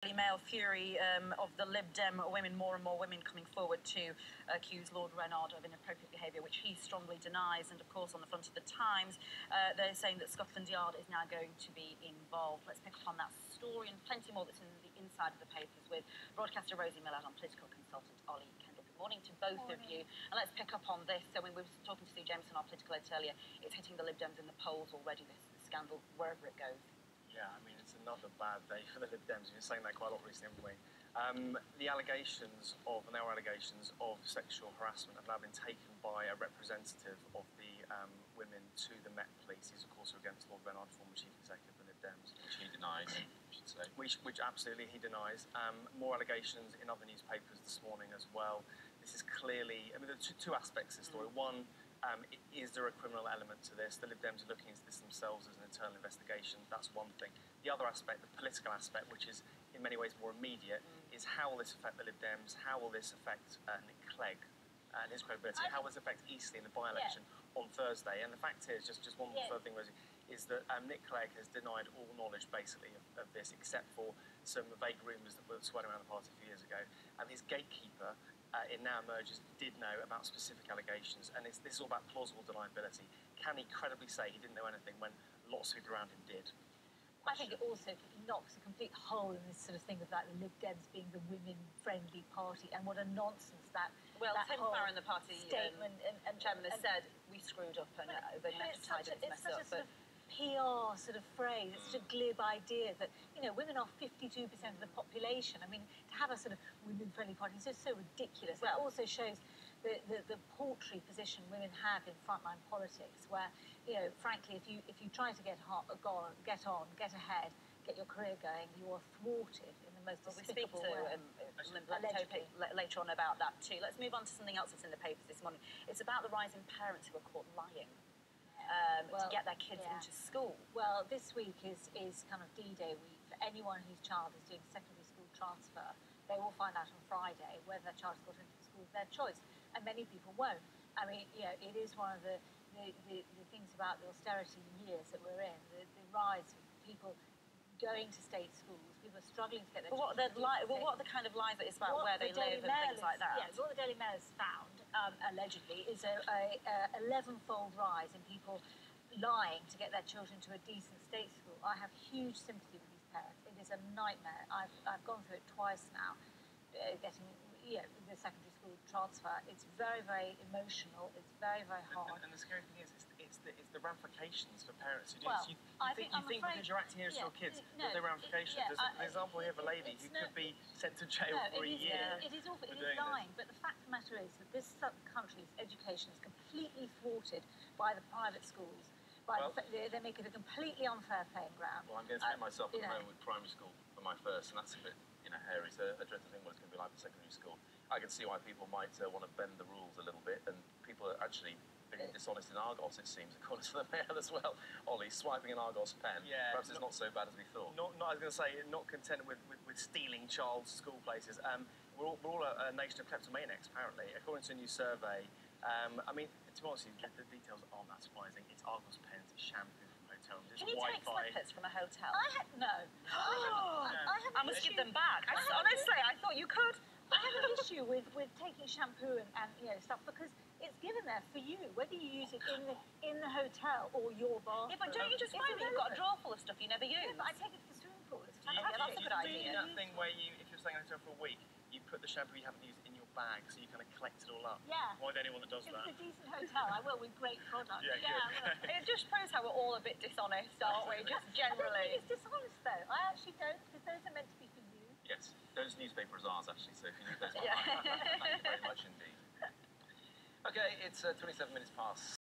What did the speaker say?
Male fury of the Lib Dem women, more and more women coming forward to accuse Lord Renaud of inappropriate behaviour, which he strongly denies. And of course, on the front of the Times, they're saying that Scotland Yard is now going to be involved. Let's pick up on that story and plenty more that's in the inside of the papers with broadcaster Rosie Millard and political consultant Ollie Kendall. Good morning to both of you. And let's pick up on this. So when we were talking to Sue Jameson, our political editor earlier, it's hitting the Lib Dems in the polls already, this scandal, wherever it goes. Yeah, I mean, it's another bad day for the Lib Dems. We've been saying that quite a lot recently, haven't we? The allegations of, and there were allegations of sexual harassment have now been taken by a representative of the women to the Met Police. He's, of course, against Lord Renaud, former chief executive of the Lib Dems. Which he denies, I should say. Which absolutely he denies. More allegations in other newspapers this morning as well. This is clearly, I mean, there are two aspects to the story. One, is there a criminal element to this? The Lib Dems are looking into this themselves as an internal investigation. That's one thing. The other aspect, the political aspect, which is in many ways more immediate, is how will this affect the Lib Dems? How will this affect Nick Clegg and his credibility? How will this affect Eastleigh in the by-election on Thursday? And the fact is, just one further thing, Rosie, is that Nick Clegg has denied all knowledge, basically, of this, except for some vague rumours that were swirling around the party a few years ago. And his gatekeeper, it now emerges, did know about specific allegations, and this is all about plausible deniability. Can he credibly say he didn't know anything when lots of people around him did? I think it also knocks a complete hole in this sort of thing about the Lib Dems being the women-friendly party, and what a nonsense that. Well, that Tim Farron, the party statement and chairman, has said we screwed up and they meant to tie this mess up. Sort of PR sort of phrase. It's such a glib idea that, you know, women are 52% of the population. I mean, to have a sort of women-friendly party is just so ridiculous. Well, it also shows the paltry position women have in frontline politics, where, you know, frankly, if you try to get on, get ahead, get your career going, you are thwarted in the most despicable way. Later on about that too. Let's move on to something else that's in the papers this morning. It's about the rise in parents who are caught lying to get their kids into school. Well, this week is kind of D-Day week for anyone whose child is doing secondary school transfer. They will find out on Friday whether their child's got into the school of their choice, and many people won't. I mean, you know, it is one of the things about the austerity years that we're in, the rise of people going to state schools, people are struggling to get their children. What are the kind of lies that it's about where they live and things like that? Yes, what the Daily Mail has found, allegedly, is a 11-fold rise in people lying to get their children to a decent state school. I have huge sympathy with these parents. It is a nightmare. I've gone through it twice now, getting the secondary school transfer. It's very, very emotional. It's very, very hard. And the scary thing is, it's the ramifications for parents who do this. You think because you're acting here as your kids, that there are ramifications. There's an example here of a lady who could be sent to jail for a year. It is awful. It is lying. But the fact of the matter is that this country's education is completely thwarted by the private schools. They make it a completely unfair playing ground. Well, I'm going to spend myself at the moment with primary school for my first, and that's a bit, hairy. So I dread to think what it's going to be like for secondary school. I can see why people might want to bend the rules a little bit, and people are actually being dishonest in Argos, it seems, according to the Mail as well. Ollie, swiping an Argos pen. Yeah, perhaps it's not so bad as we thought. I was going to say, not content with stealing child's school places. We're all a nation of kleptomaniacs, apparently, according to a new survey. I mean, to be honest, the details aren't that surprising. It's Argos pens, it's shampoo from hotel rooms, it's Can you take Wi-Fi. slippers from a hotel? No. I must give them back. Honestly, I thought you could. I have an issue with taking shampoo and stuff, because it's given there for you, whether you use it in the hotel or your bathroom. Yeah, but don't you just find that you've got a drawer full of stuff you never use? Yeah, but I take it to the swimming pool. It's fantastic. Yeah, that's a good idea. That thing where if you're staying in a hotel for a week, you put the shampoo you haven't used in your bag, so you kind of collect it all up. Yeah. Why don't anyone that does that? If it's a decent hotel, I will, with great products. It just proves how we're all a bit dishonest, aren't we? Just generally. I don't think it's dishonest, though. I actually don't, because those are meant to be for you. Yes, those newspapers are ours, actually, so if you need those, thank you very much indeed. Okay, it's 27 minutes past.